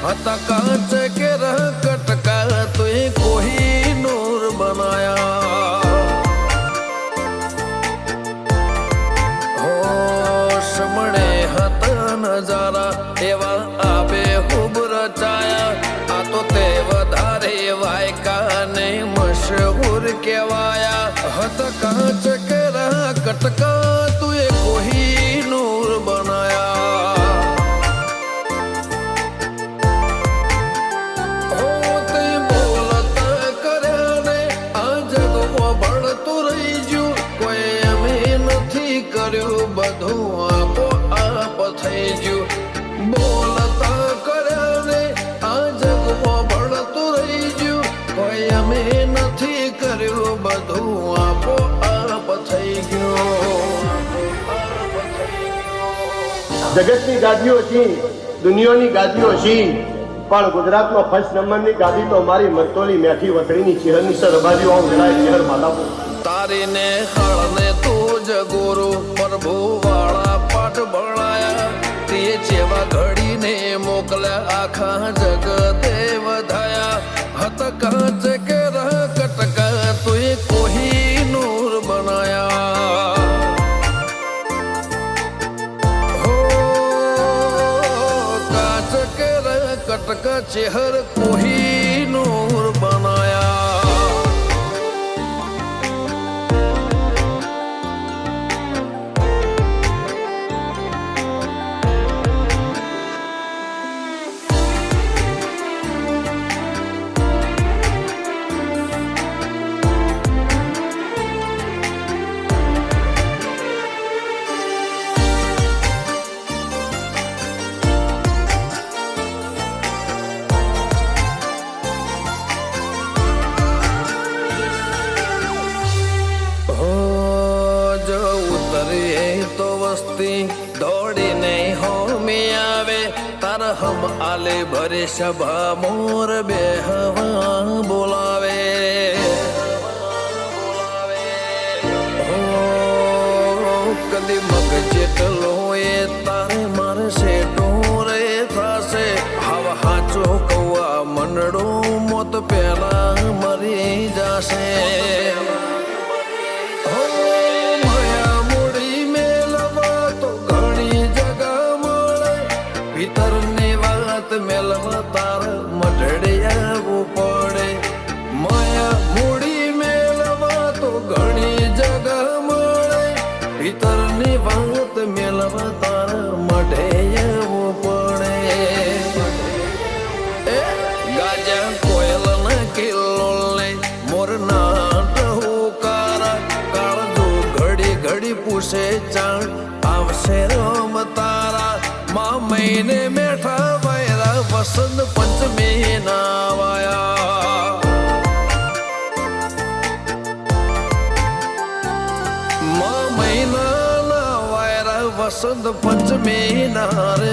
हता कांच के रह कटका तुए कोही नूर बनाया हो समणे हत नजारा एवा आबे खूब रचाया आ तो ते वधारे वायका ने मशहूर केवाया हत कांच के रह कटका तुए कोही नूर बनाया બધું આપો આપ થઈ ગયું બોલતા કર્યા ને આ જગમાં ભળતું રહી ગયું કોઈ અમે નથી કર્યું બધું આપો આપ થઈ ગયું જગતની ગાદીઓ છી દુનિયાની ગાદીઓ છી પણ ગુજરાતમાં ફર્સ્ટ નંબરની ગાદી તો મારી મરતોલી મેઠી વતડીની ચહેરની સરબાજીઓ આમ જણાય ચહેર માલાપુર તારીને હળને તું જગોરો પ્રભુ વાળા પાઠ ભણાયા તે જેવા ઘડીને મોકલ્યા આખા જગતે વધાયા હત કાંચ કે રહ કટકા તુએ કોહી નૂર બનાયા હો કાંચ કે રહ કટકા ચહેર કોહી નૂર બનાયા दौड़ीने होमी आवे तार हम आले भरे सभा मोर बेहवा बोलावे हो कदी मग जेटलो ए तारे मारे से टोरे थासे हवा हाचो कौआ मंडड़ो मोत पेला मरी जासे મેલવા તાર મઢડે આવવું પડે માયા મૂડી મેળવા તો ઘણી જગા મળે ભીતરની વાત મેળવા તાર મઢે આવવું પડે ગાજા કોયલ ના કિલ્લો મોર ના હુકારા કાળજો ઘડી ઘડી પૂછે ચાણ આવશે રમ તારા મા મહિને મેઠા વસંત પંચમી નાવાયા મહિના ના વાયરા વસંત પંચમી ના રે